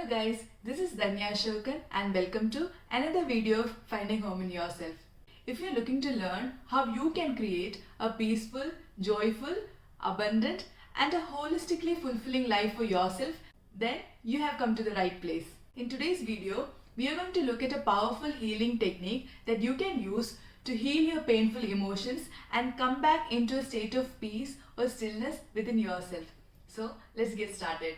Hello guys, this is Dhanya Asokan and welcome to another video of Finding Home in Yourself. If you're looking to learn how you can create a peaceful, joyful, abundant and a holistically fulfilling life for yourself, then you have come to the right place. In today's video, we are going to look at a powerful healing technique that you can use to heal your painful emotions and come back into a state of peace or stillness within yourself. So let's get started.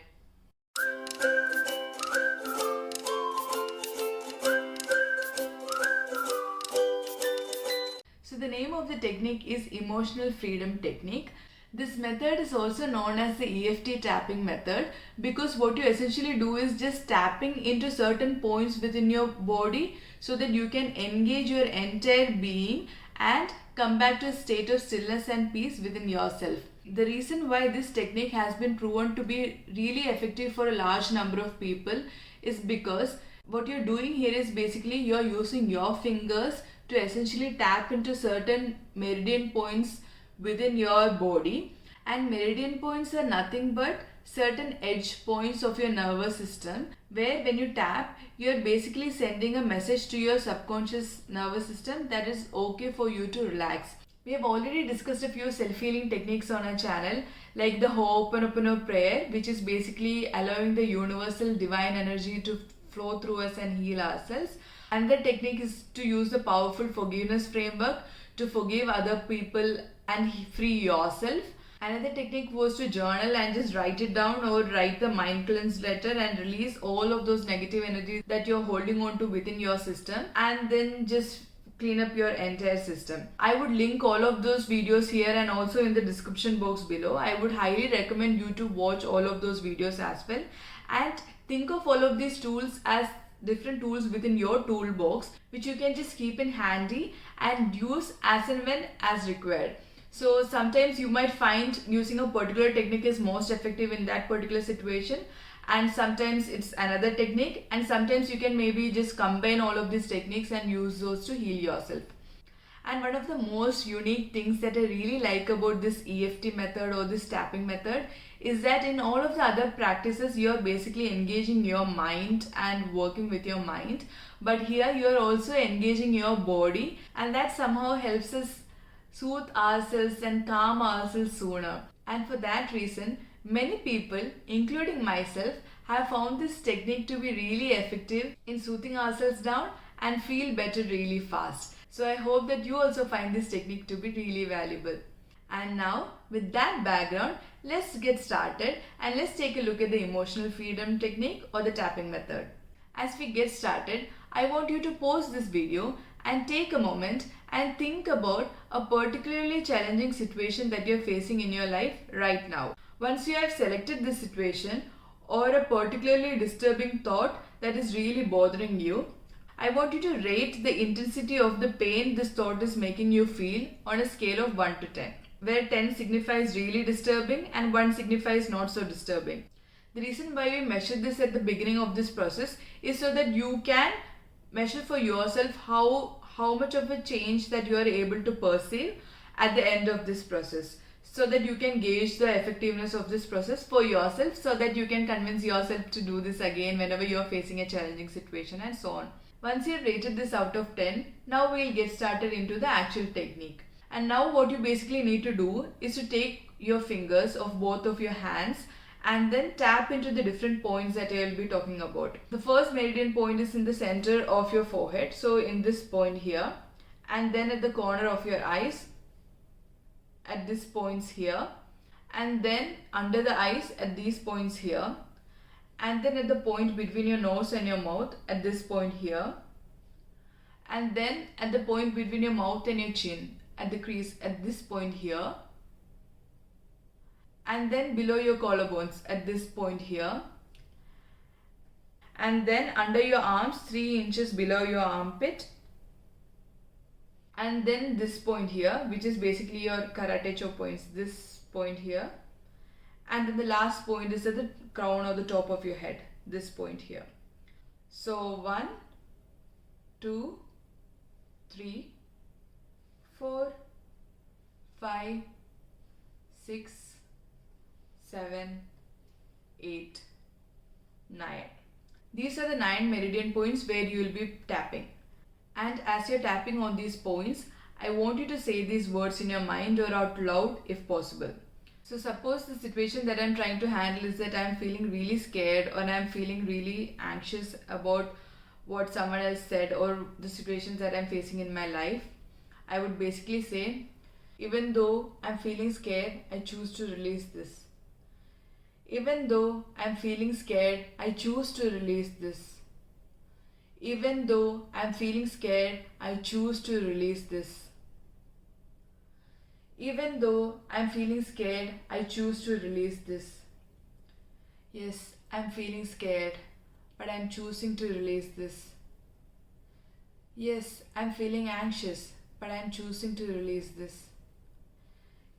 So the name of the technique is Emotional Freedom Technique. This method is also known as the EFT tapping method because what you essentially do is just tapping into certain points within your body so that you can engage your entire being and come back to a state of stillness and peace within yourself. The reason why this technique has been proven to be really effective for a large number of people is because what you're doing here is basically you're using your fingers to essentially tap into certain meridian points within your body, and meridian points are nothing but certain edge points of your nervous system where when you tap you're basically sending a message to your subconscious nervous system that is okay for you to relax. We have already discussed a few self-healing techniques on our channel like the Ho'oponopono prayer, which is basically allowing the universal divine energy to flow through us and heal ourselves. Another technique is to use the powerful forgiveness framework to forgive other people and free yourself. Another technique was to journal and just write it down or write the mind cleanse letter and release all of those negative energies that you're holding on to within your system, and then just clean up your entire system. I would link all of those videos here and also in the description box below. I would highly recommend you to watch all of those videos as well, and think of all of these tools as different tools within your toolbox which you can just keep in handy and use as and when as required. So sometimes you might find using a particular technique is most effective in that particular situation, and sometimes it's another technique, and sometimes you can maybe just combine all of these techniques and use those to heal yourself. And one of the most unique things that I really like about this EFT method or this tapping method is that in all of the other practices you're basically engaging your mind and working with your mind, but here you're also engaging your body, and that somehow helps us soothe ourselves and calm ourselves sooner. And for that reason, many people, including myself, have found this technique to be really effective in soothing ourselves down and feel better really fast. So I hope that you also find this technique to be really valuable. And now, with that background, let's get started and let's take a look at the emotional freedom technique or the tapping method. As we get started, I want you to pause this video and take a moment and think about a particularly challenging situation that you're facing in your life right now. Once you have selected this situation or a particularly disturbing thought that is really bothering you, I want you to rate the intensity of the pain this thought is making you feel on a scale of 1 to 10, where 10 signifies really disturbing and 1 signifies not so disturbing. The reason why we measure this at the beginning of this process is so that you can measure for yourself how much of a change that you are able to perceive at the end of this process, so that you can gauge the effectiveness of this process for yourself, so that you can convince yourself to do this again whenever you are facing a challenging situation and so on. Once you have rated this out of 10, now we'll get started into the actual technique. And now what you basically need to do is to take your fingers of both of your hands and then tap into the different points that I will be talking about. The first meridian point is in the center of your forehead, so in this point here, and then at the corner of your eyes at these points here, and then under the eyes at these points here, and then at the point between your nose and your mouth at this point here, and then at the point between your mouth and your chin at the crease at this point here, and then below your collarbones at this point here, and then under your arms 3 inches below your armpit, and then this point here, which is basically your karate chop points, this point here, and then the last point is at the crown or the top of your head, this point here. So 1, 2, 3, 4, 5, 6, 7, 8, 9. These are the 9 meridian points where you will be tapping. And as you're tapping on these points, I want you to say these words in your mind or out loud if possible. So suppose the situation that I'm trying to handle is that I'm feeling really scared or I'm feeling really anxious about what someone else said or the situations that I'm facing in my life. I would basically say, even though I'm feeling scared, I choose to release this. Even though I'm feeling scared, I choose to release this. Even though I'm feeling scared, I choose to release this. Even though I'm feeling scared, I choose to release this. Yes, I'm feeling scared, but I'm choosing to release this. Yes, I'm feeling anxious, but I'm choosing to release this.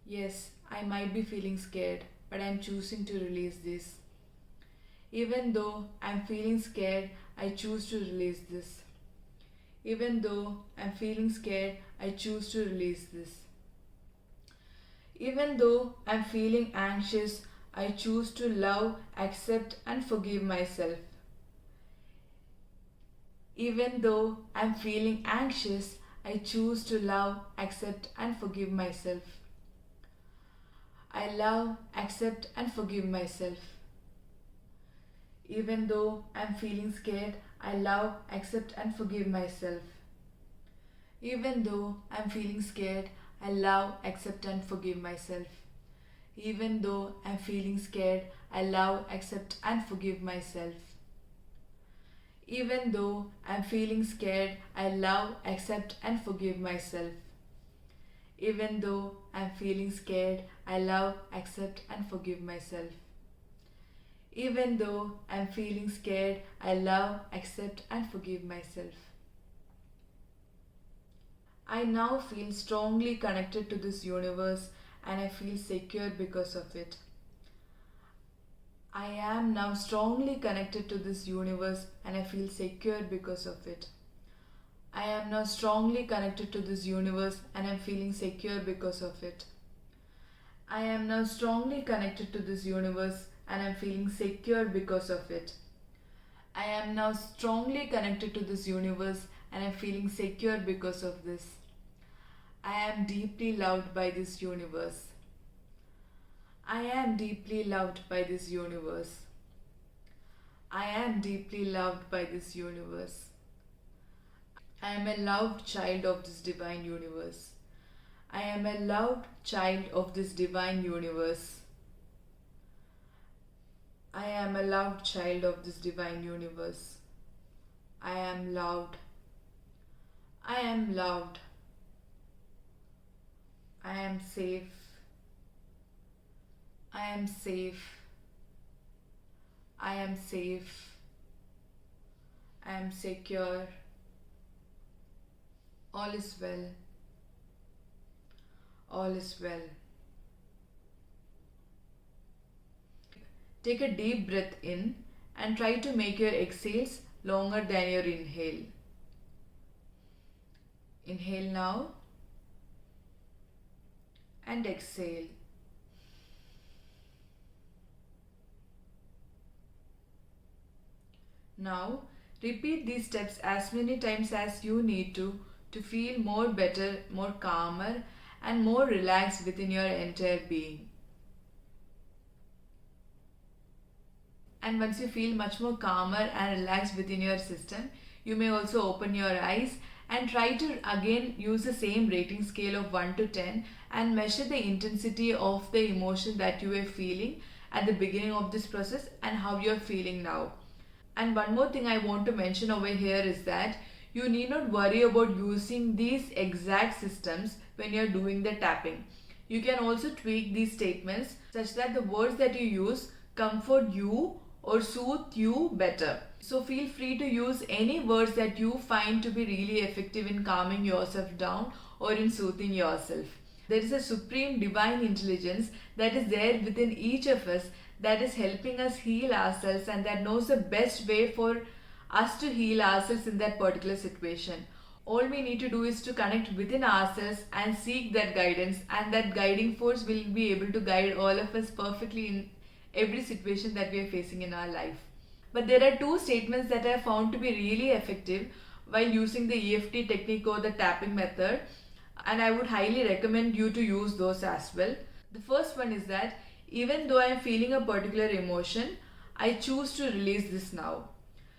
Yes, I might be feeling scared, but I'm choosing to release this. Even though I'm feeling scared, I choose to release this. Even though I'm feeling scared, I choose to release this. Even though I'm feeling anxious, I choose to love, accept, and forgive myself. Even though I'm feeling anxious, I choose to love, accept, and forgive myself. I love, accept, and forgive myself. Even though I'm feeling scared, I love, accept, and forgive myself. Even though I'm feeling scared, I love, accept, and forgive myself. Even though I'm feeling scared, I love, accept, and forgive myself. Even though I'm feeling scared, I love, accept, and forgive myself. Even though I'm feeling scared, I love, accept, and forgive myself. Even though I'm feeling scared, I love, accept, and forgive myself. I now feel strongly connected to this universe and I feel secure because of it. I am now strongly connected to this universe and I feel secure because of it. I am now strongly connected to this universe and I am feeling secure because of it. I am now strongly connected to this universe and I am feeling secure because of it. I am now strongly connected to this universe and I am feeling secure because of this. I am deeply loved by this universe. I am deeply loved by this universe. I am deeply loved by this universe. I am a loved child of this divine universe. I am a loved child of this divine universe. I am a loved child of this divine universe. I am loved. I am loved. I am safe. I am safe. I am safe. I am secure. All is well. All is well. Take a deep breath in and try to make your exhales longer than your inhale. Inhale now and exhale. Now repeat these steps as many times as you need to feel more better, more calmer and more relaxed within your entire being. And once you feel much more calmer and relaxed within your system, you may also open your eyes and try to again use the same rating scale of 1 to 10 and measure the intensity of the emotion that you were feeling at the beginning of this process and how you're feeling now. And one more thing I want to mention over here is that you need not worry about using these exact systems when you're doing the tapping. You can also tweak these statements such that the words that you use comfort you or soothe you better. So feel free to use any words that you find to be really effective in calming yourself down or in soothing yourself. There is a supreme divine intelligence that is there within each of us that is helping us heal ourselves and that knows the best way for us to heal ourselves in that particular situation. All we need to do is to connect within ourselves and seek that guidance, and that guiding force will be able to guide all of us perfectly in every situation that we are facing in our life. But there are two statements that I found to be really effective while using the EFT technique or the tapping method, and I would highly recommend you to use those as well. The first one is that even though I am feeling a particular emotion, I choose to release this now.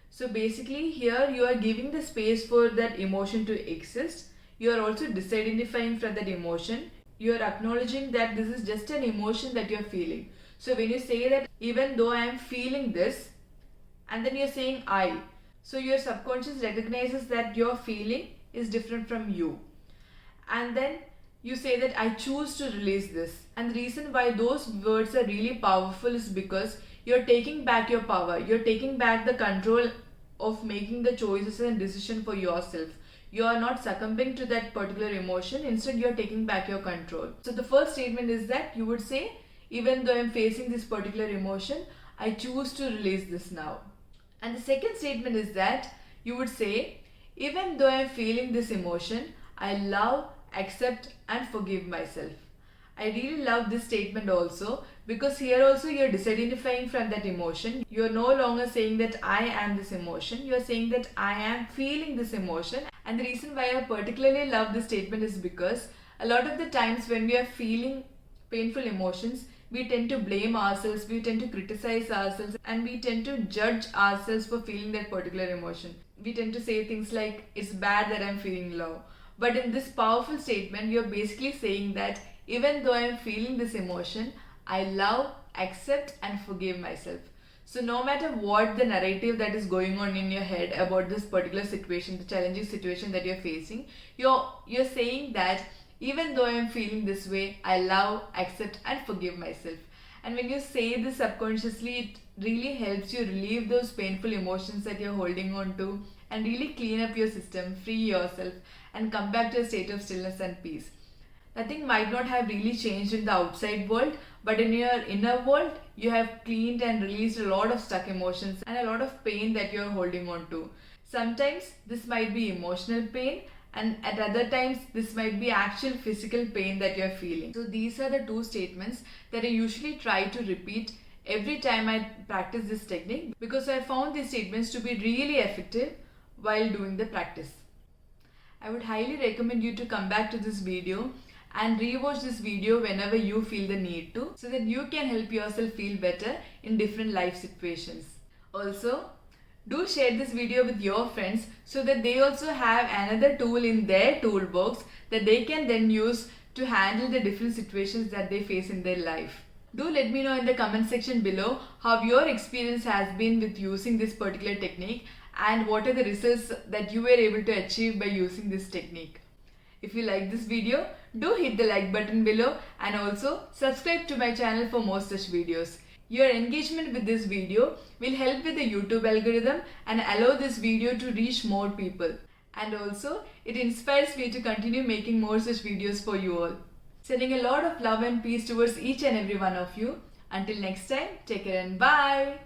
So basically here you are giving the space for that emotion to exist. You are also disidentifying from that emotion. You are acknowledging that this is just an emotion that you are feeling. So when you say that even though I am feeling this, and then you are saying I, so your subconscious recognizes that your feeling is different from you. And then you say that I choose to release this. And the reason why those words are really powerful is because you're taking back your power. You're taking back the control of making the choices and decision for yourself. You are not succumbing to that particular emotion. Instead, you're taking back your control. So the first statement is that you would say, even though I'm facing this particular emotion, I choose to release this now. And the second statement is that you would say, even though I'm feeling this emotion, I love, accept and forgive myself. I really love this statement also, because here also you're disidentifying from that emotion. You're no longer saying that I am this emotion. You're saying that I am feeling this emotion. And the reason why I particularly love this statement is because a lot of the times when we are feeling painful emotions, we tend to blame ourselves, we tend to criticize ourselves, and we tend to judge ourselves for feeling that particular emotion. We tend to say things like, it's bad that I'm feeling low. But in this powerful statement, you're basically saying that even though I'm feeling this emotion, I love, accept and forgive myself. So no matter what the narrative that is going on in your head about this particular situation, the challenging situation that you're facing, you're saying that even though I'm feeling this way, I love, accept and forgive myself. And when you say this subconsciously, it really helps you relieve those painful emotions that you're holding on to and really clean up your system, free yourself and come back to a state of stillness and peace. Nothing might not have really changed in the outside world, but in your inner world, you have cleaned and released a lot of stuck emotions and a lot of pain that you're holding on to. Sometimes this might be emotional pain, and at other times this might be actual physical pain that you're feeling. So these are the two statements that I usually try to repeat every time I practice this technique, because I found these statements to be really effective while doing the practice. I would highly recommend you to come back to this video and rewatch this video whenever you feel the need to, so that you can help yourself feel better in different life situations. Also, do share this video with your friends so that they also have another tool in their toolbox that they can then use to handle the different situations that they face in their life. Do let me know in the comment section below how your experience has been with using this particular technique and what are the results that you were able to achieve by using this technique. If you like this video, do hit the like button below and also subscribe to my channel for more such videos. Your engagement with this video will help with the YouTube algorithm and allow this video to reach more people. And also, it inspires me to continue making more such videos for you all. Sending a lot of love and peace towards each and every one of you. Until next time, take care and bye.